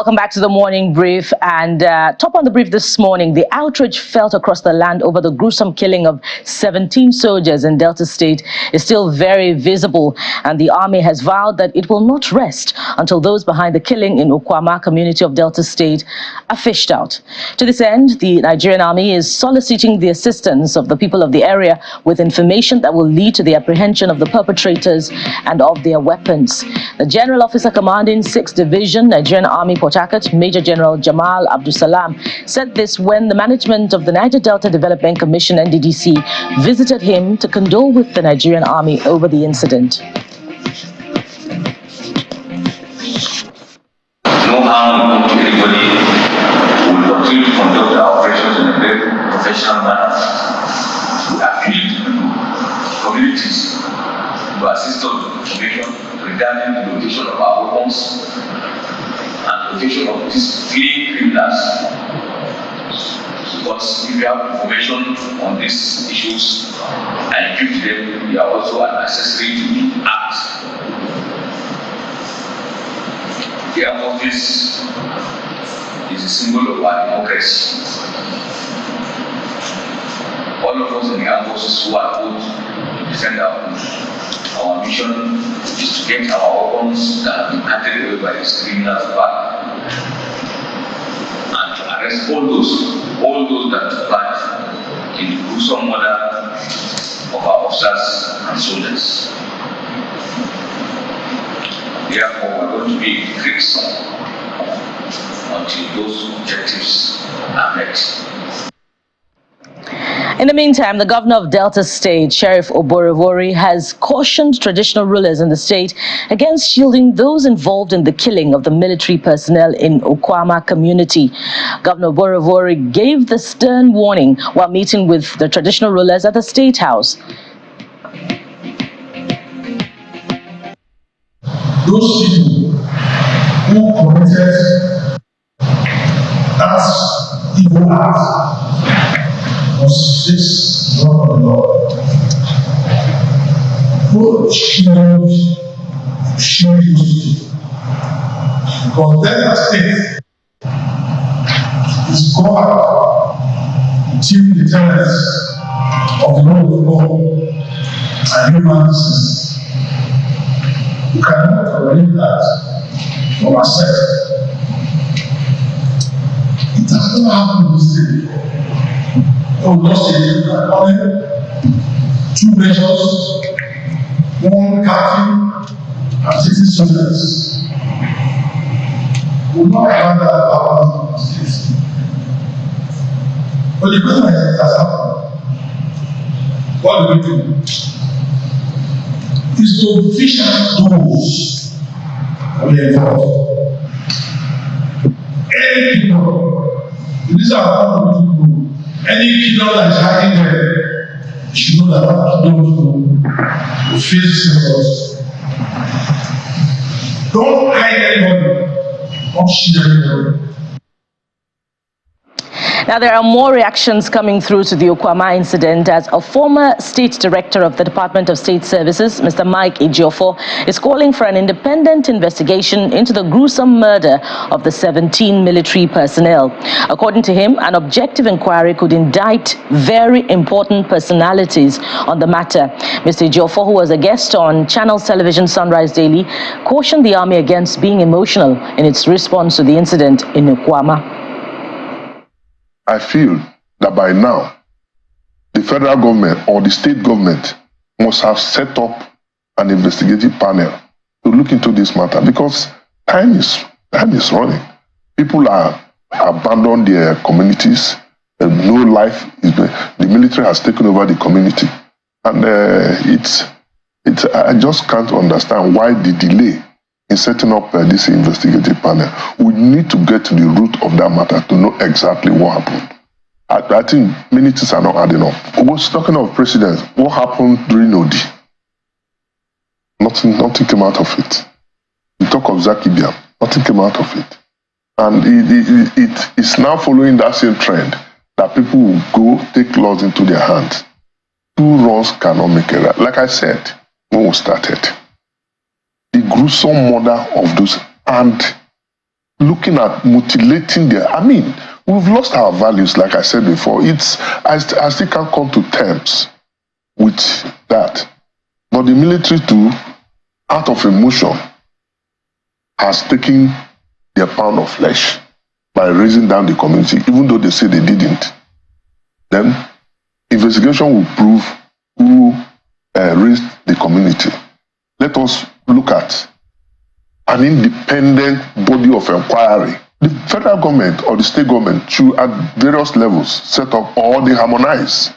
Welcome back to the morning brief. And top on the brief this morning, the outrage felt across the land over the gruesome killing of 17 soldiers in Delta State is still very visible. And the army has vowed that it will not rest until those behind the killing in Okwama community of Delta State are fished out. To this end, the Nigerian army is soliciting the assistance of the people of the area with information that will lead to the apprehension of the perpetrators and of their weapons. The General Officer commanding 6th Division, Nigerian Army Port Harcourt, Major General Jamal Abdulsalam, said this when the management of the Niger Delta Development Commission, NDDC, visited him to condole with the Nigerian Army over the incident. No harm will come to anybody. We will continue to conduct our operations in a very professional manner. We appeal to communities to assist us with information regarding the location of our weapons and location of these fleeing criminals. Because if you have information on these issues and give them, they are also an accessory to act. The Armed Office is a symbol of our democracy. All of us in the Armed Forces who are good to defend our mission is to get our weapons that have been handed away by these criminals back and to arrest all those that took part in the gruesome murder of our officers and soldiers. Therefore, we're going to be in fix until those objectives are met. In the meantime, the governor of Delta State, Sheriff Oborevori, has cautioned traditional rulers in the state against shielding those involved in the killing of the military personnel in Okwama community. Governor Oborevori gave the stern warning while meeting with the traditional rulers at the State House. Those people who committed that evil act must face the wrath of the Lord. Both should use because Delta State is God until the tenets of the rule of law and human decency. You cannot tolerate that from ourselves. It has never happened in this day before. Oh, just two measures, one captain and 60 soldiers. We will not have that power in the state. But the question is, it has happened. What do we do? Is to fish out those who are involved. Any people, these are all people. Any kingdom that is hiding there, you should know that that kingdom will face symbols. Don't hide anybody. Don't shield anybody. Now, there are more reactions coming through to the Okwama incident as a former state director of the Department of State Services, Mr. Mike Ejiofor, is calling for an independent investigation into the gruesome murder of the 17 military personnel. According to him, an objective inquiry could indict very important personalities on the matter. Mr. Ejiofor, who was a guest on Channels Television Sunrise Daily, cautioned the army against being emotional in its response to the incident in Okwama. I feel that by now, the federal government or the state government must have set up an investigative panel to look into this matter because time is running. People are abandoned their communities. No life is the military has taken over the community, and I just can't understand why the delay in setting up this investigative panel. We need to get to the root of that matter to know exactly what happened. I think many things are not adding up. What's talking of presidents? What happened during Odi? Nothing came out of it. You talk of Zakibia, nothing came out of it. And it's now following that same trend that people will go take laws into their hands. Two wrongs cannot make it right. Like I said when we started, the gruesome murder of those armed looking at mutilating their, I mean, we've lost our values, like I said before. I still can't come to terms with that. But the military too, out of emotion, has taken their pound of flesh by raising down the community, even though they say they didn't. Then investigation will prove who raised the community. Let us look at an independent body of inquiry. The federal government or the state government should, at various levels, set up or they harmonize.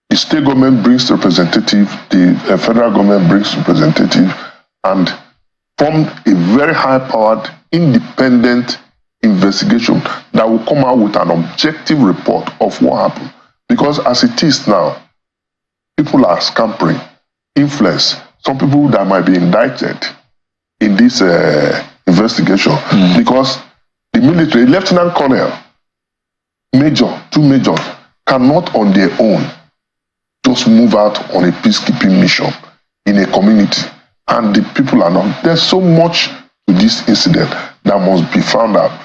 The state government brings representative, the federal government brings representative, and form a very high-powered, independent investigation that will come out with an objective report of what happened. Because as it is now, people are scampering, influence, some people that might be indicted in this investigation because the military, lieutenant colonel, major, two majors, cannot on their own just move out on a peacekeeping mission in a community. And the people are not. There's so much to this incident that must be found out.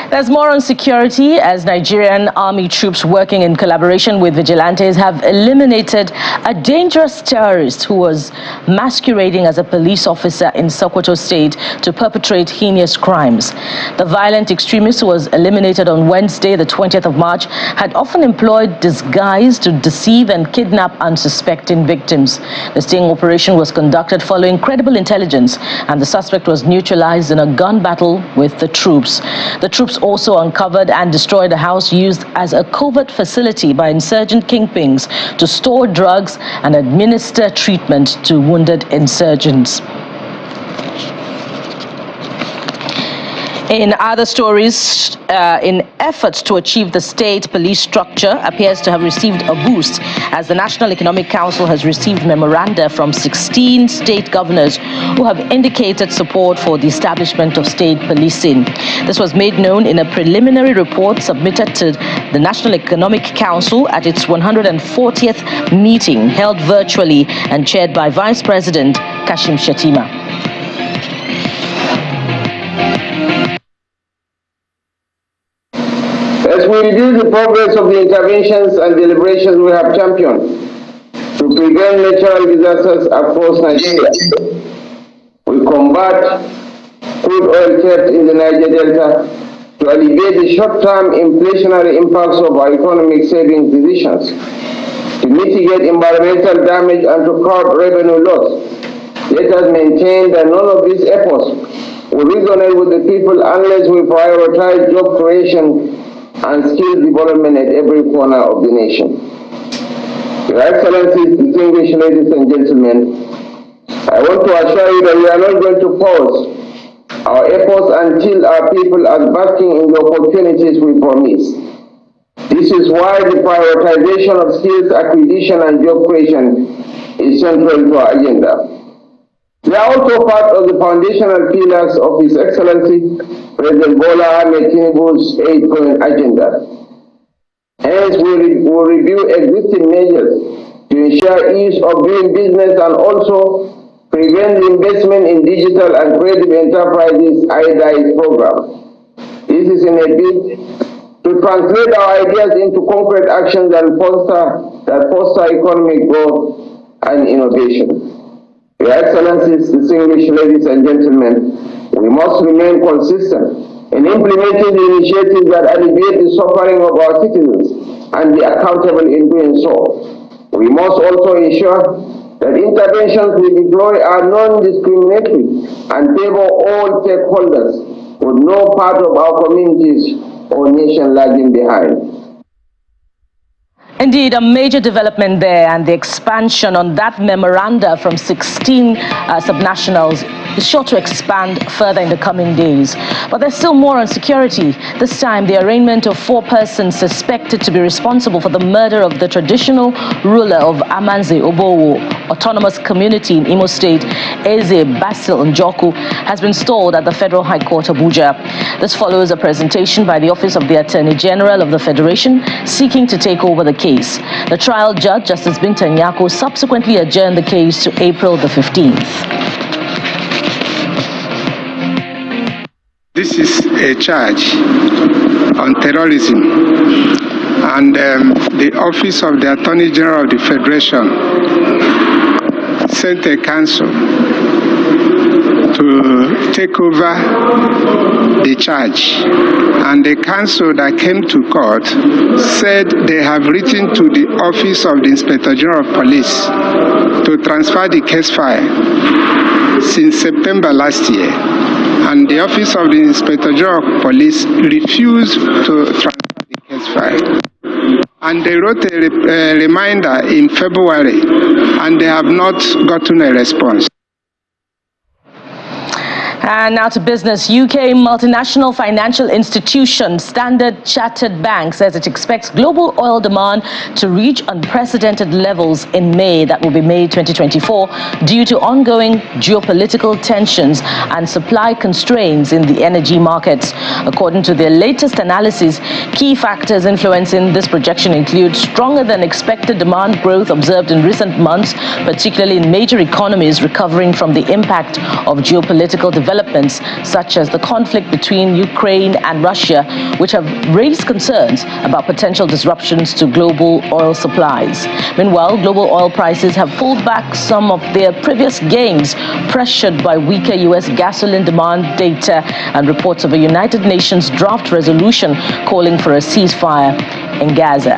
There's more on security as Nigerian army troops working in collaboration with vigilantes have eliminated a dangerous terrorist who was masquerading as a police officer in Sokoto State to perpetrate heinous crimes. The violent extremist who was eliminated on Wednesday, the 20th of March, had often employed disguise to deceive and kidnap unsuspecting victims. The sting operation was conducted following credible intelligence, and the suspect was neutralized in a gun battle with the troops. The troops also uncovered and destroyed a house used as a covert facility by insurgent kingpins to store drugs and administer treatment to wounded insurgents. In other stories, in efforts to achieve the state police structure appears to have received a boost as the National Economic Council has received memoranda from 16 state governors who have indicated support for the establishment of state policing. This was made known in a preliminary report submitted to the National Economic Council at its 140th meeting held virtually and chaired by Vice President Kashim Shettima. As we review the progress of the interventions and deliberations we have championed to prevent natural disasters across Nigeria, we combat crude oil theft in the Niger Delta to alleviate the short-term inflationary impacts of our economic savings decisions, to mitigate environmental damage and to curb revenue loss. Let us maintain that none of these efforts will resonate with the people unless we prioritize job creation and skill development at every corner of the nation. Your Excellencies, distinguished ladies and gentlemen, I want to assure you that we are not going to pause our efforts until our people are basking in the opportunities we promise. This is why the prioritization of skills acquisition and job creation is central to our agenda. They are also part of the foundational pillars of His Excellency President Bola Ahmed Tinubu's 8-point agenda. Hence, we will review existing measures to ensure ease of doing business and also prevent the investment in digital and creative enterprises IDICE program. This is in a bid to translate our ideas into concrete actions that foster economic growth and innovation. Your Excellencies, distinguished ladies and gentlemen, we must remain consistent in implementing the initiatives that alleviate the suffering of our citizens and be accountable in doing so. We must also ensure that interventions we deploy are non-discriminatory and favor all stakeholders, with no part of our communities or nation lagging behind. Indeed, a major development there, and the expansion on that memoranda from 16 subnationals is sure to expand further in the coming days. But there's still more on security. This time, the arraignment of 4 persons suspected to be responsible for the murder of the traditional ruler of Amanze Obowo Autonomous Community in Imo State, Eze Basil Njoku, has been stalled at the Federal High Court, Abuja. This follows a presentation by the Office of the Attorney General of the Federation seeking to take over the case. The trial judge, Justice Binta Nyako, subsequently adjourned the case to April the 15th. This is a charge on terrorism, and the Office of the Attorney General of the Federation sent a counsel to take over the charge. And the counsel that came to court said they have written to the Office of the Inspector General of Police to transfer the case file since September last year. And the Office of the Inspector General of Police refused to transfer the case file. And they wrote a reminder in February, and they have not gotten a response. And now to business. UK multinational financial institution Standard Chartered Bank says it expects global oil demand to reach unprecedented levels in May, that will be May 2024, due to ongoing geopolitical tensions and supply constraints in the energy markets. According to their latest analysis, key factors influencing this projection include stronger than expected demand growth observed in recent months, particularly in major economies recovering from the impact of geopolitical developments such as the conflict between Ukraine and Russia, which have raised concerns about potential disruptions to global oil supplies. Meanwhile, global oil prices have pulled back some of their previous gains, pressured by weaker U.S. gasoline demand data and reports of a United Nations draft resolution calling for a ceasefire in Gaza.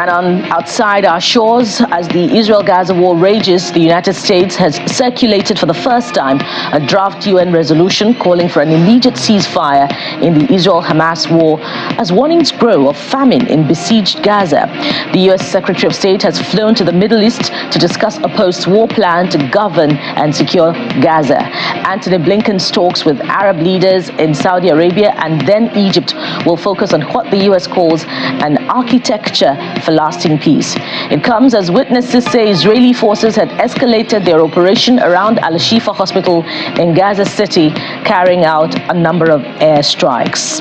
And outside our shores, as the Israel-Gaza war rages, the United States has circulated for the first time a draft UN resolution calling for an immediate ceasefire in the Israel-Hamas war as warnings grow of famine in besieged Gaza. The U.S. Secretary of State has flown to the Middle East to discuss a post-war plan to govern and secure Gaza. Antony Blinken's talks with Arab leaders in Saudi Arabia and then Egypt will focus on what the U.S. calls an architecture for lasting peace. It comes as witnesses say Israeli forces had escalated their operation around Al-Shifa Hospital in Gaza City, carrying out a number of airstrikes.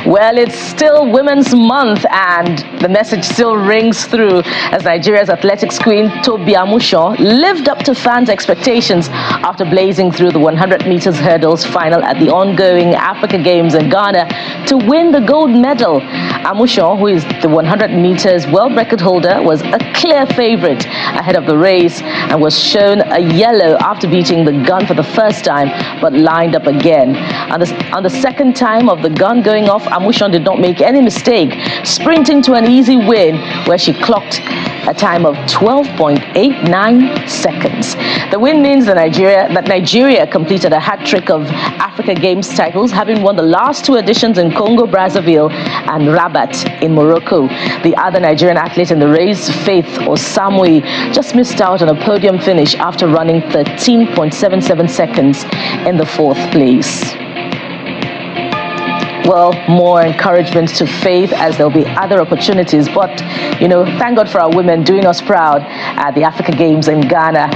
Well, it's still Women's Month, and the message still rings through as Nigeria's athletics queen Tobi Amusan lived up to fans' expectations after blazing through the 100 meters hurdles final at the ongoing Africa Games in Ghana to win the gold medal. Amusan, who is the 100 meters world record holder, was a clear favorite ahead of the race and was shown a yellow after beating the gun for the first time, but lined up again. On the second time of the gun going off, Amusan did not make any mistake, sprinting to an easy win where she clocked a time of 12.89 seconds. The win means that Nigeria completed a hat-trick of Africa Games titles, having won the last two editions in Congo, Brazzaville and Rabat in Morocco. The other Nigerian athlete in the race, Faith Osamui, just missed out on a podium finish after running 13.77 seconds in the fourth place. Well, more encouragement to Faith as there'll be other opportunities. But, thank God for our women doing us proud at the Africa Games in Ghana.